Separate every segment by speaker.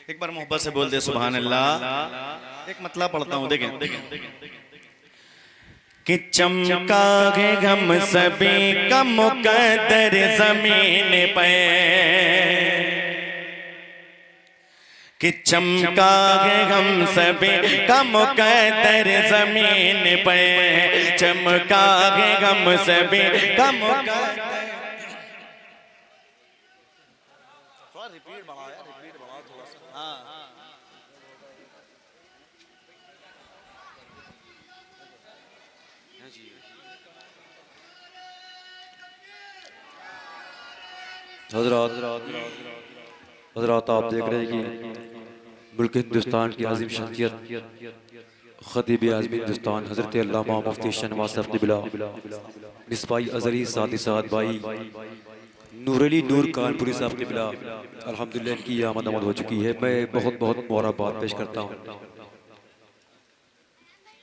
Speaker 1: एक बार मोहब्बत से बोल दे सुभान अल्लाह। एक मतलब पढ़ता हूँ, देखें कि चमका है हम सभी का मुकद्दर जमीन पे, कि चमका है हम सभी का मुकद्दर जमीन पे, चमका है हम सभी का मुकद्दर। रिपीट बढ़ाओ यार, रिपीट बढ़ाओ थोड़ा सा। हाँ
Speaker 2: हज़रात आप देख रहे हैं कि मुल्क हिंदुस्तान की अजीम शख्सियत खतीब आज़म हिंदुस्तान हज़रत अल्लामा मुफ्ती शहनवाज साहब क़िबला मिसबाई अज़री सादी साद भाई नूरली नूर कानपुरी साहब क़िबला अल्हम्दुलिल्लाह इनकी आमद हो चुकी है। मैं बहुत बहुत मुबारकबाद पेश करता हूँ।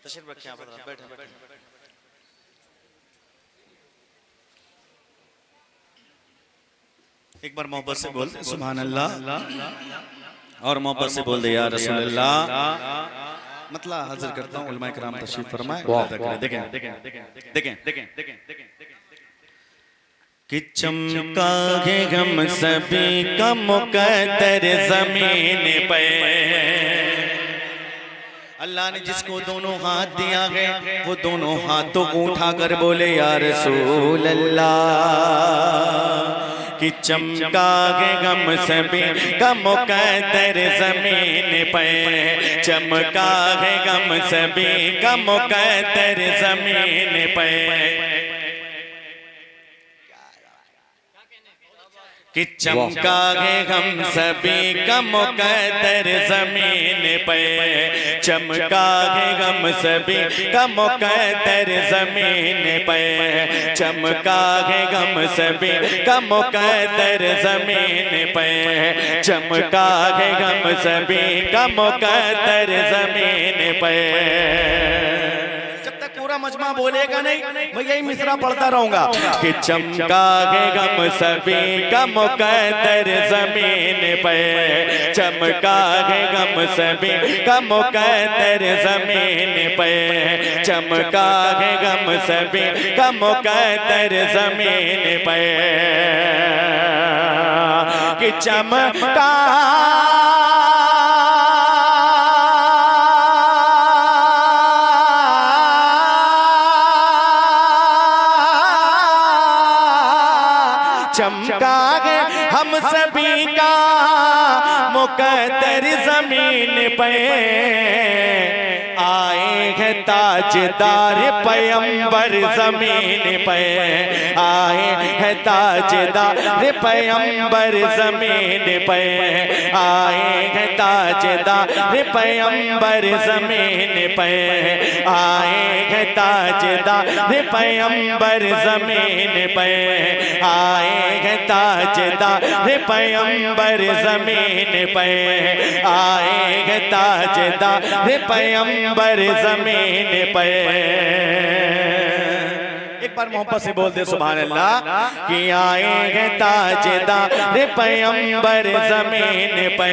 Speaker 1: तशरीफ रखें आप, बैठे बैठे। एक बार मोहब्बत से बोल दे सुभान अल्लाह, और मोहब्बत से बोल दे या रसूल अल्लाह। मतलब हाजिर करता हूँ, उलमा किराम तशरीफ फरमाए। देखें कि चमका है हम सभी का मुकद्दर जमीन पे, अल्लाह ने जिसको दोनों हाथ दिया है वो दोनों हाथों को उठाकर बोले या रसूल अल्लाह। कि चमका है हम सभी का मुकद्दर जमीन पे, चमका है हम सभी का मुकद्दर जमीन पे, कि चमका है हम सभी का मुकद्दर जमीन पे, चमका है हम सभी का मुकद्दर जमीन पे, चमका है हम सभी का मुकद्दर जमीन पे, चमका है हम सभी का मुकद्दर जमीन पे। पूरा मजमा बोलेगा नहीं, मैं यही मिसरा पढ़ता रहूंगा कि चमका है हम सभी का मुकद्दर जमीन पे, चमका है हम सभी का मुकद्दर जमीन पे, चमका है हम सभी का मुकद्दर जमीन पे, कि चमका चमका है हम सभी का मुकद्दर जमीन पे, आए हैं ताजदार पैगंबर जमीन पे, आए हैं ताजदार पैगंबर जमीन पे, आए हैं ताजदार पैगंबर जमीन पे, आए हैं ताजदार पैगंबर जमीन पे, आए हैं ताजदार पैगंबर जमीन पे, आए हैं ताजदार पैगंबर जमीन पे। एक बार मोहब्बत से बोल दे सुभान अल्लाह। कि आए हैं ताजदार पैगंबर जमीन पे,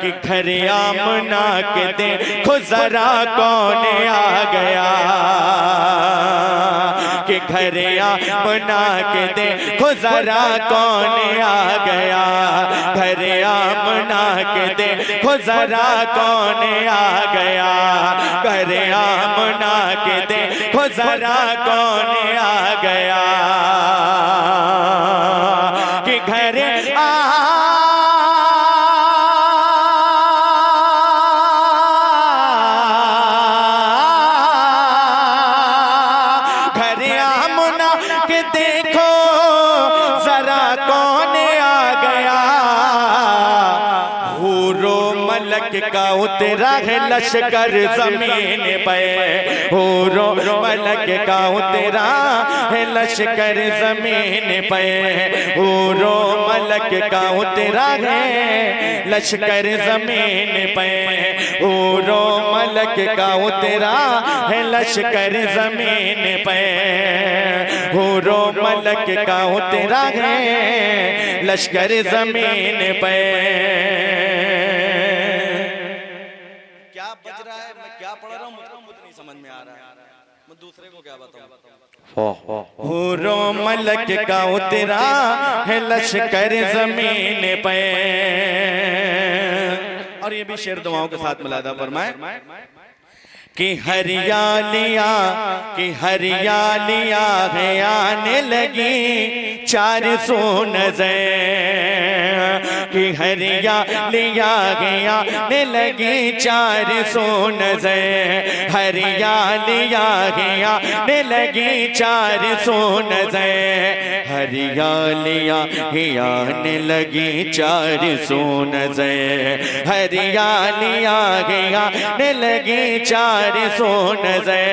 Speaker 1: कि घर आमना के देखो जरा कौन आ गया, कि घर आमना के देखो जरा कौन आ गया, घर आमना के देखो जरा कौन आ गया, घर आमना के देखो जरा कौन आ गया, कि घर देखो जरा कौन आ गया, हूरो मलक का उतरा है लश्कर जमीन पे, हूरो मलक का उतरा है लश्कर जमीन पे, हूरो मलक का उतरा है लश्कर जमीन पे, हूरो मलक का उतरा है लश्कर जमीन पे, हूरो मलक का तेरा है लश्कर जमीन पे। क्या बज रहा है, मैं क्या पढ़ रहा हूँ मुझको खुद नहीं समझ में आ रहा है, मैं दूसरे को क्या बताऊं। हूरो मलक का तेरा है लश्कर जमीन पे। और ये भी शेर दुआओं के साथ मिलादा फरमाए कि हरियालियाँ है आने लगी 400 नजर, कि हरियालियाँ है आने लगी 400 नजर, हरियालियाँ है आने लगी 400 नजर, हरियालियाँ है आने लगी 400 नजर, हरियालियाँ है आने लगी 400 नजर,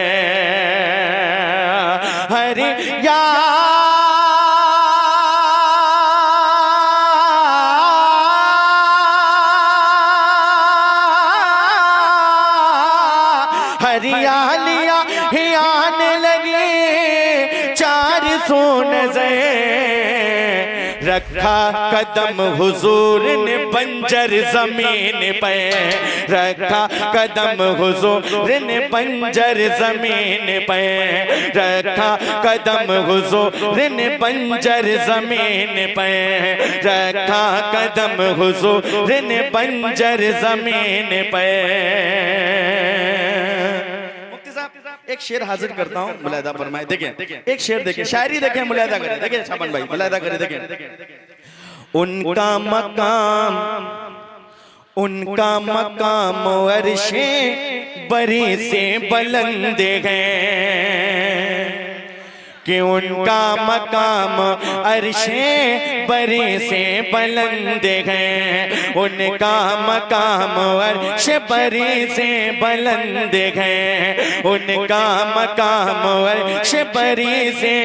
Speaker 1: हरियालियाँ ही आने लगी 400 नजर, रखा कदम हुजूर ने बंजर जमीन पे, रखा कदम हुजूर ने बंजर जमीन पे, रखा कदम हुजूर ने बंजर जमीन पे, रखा कदम हुजूर ने बंजर जमीन पे। एक शेर हाजिर करता हूँ, मुलायदा फरमाए। देखिए एक शेर, देखिए शायरी, देखिए मुलायदा करें, देखिए शाबान भाई मुलायदा करें। देखिए उनका मकाम अर्शे बरी से बुलंद है, कि उनका मकाम अर्शे बरी से बुलंद है, उनका मकाम अर्शे बरी से बुलंद है, उनका मकाम अर्शे बरी से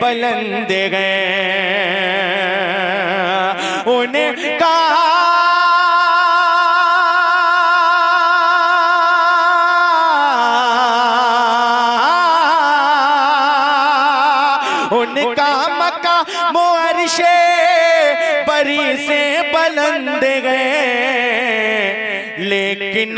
Speaker 1: बुलंद है, उनका मकाम अर्शे बरी से बुलंद गए, लेकिन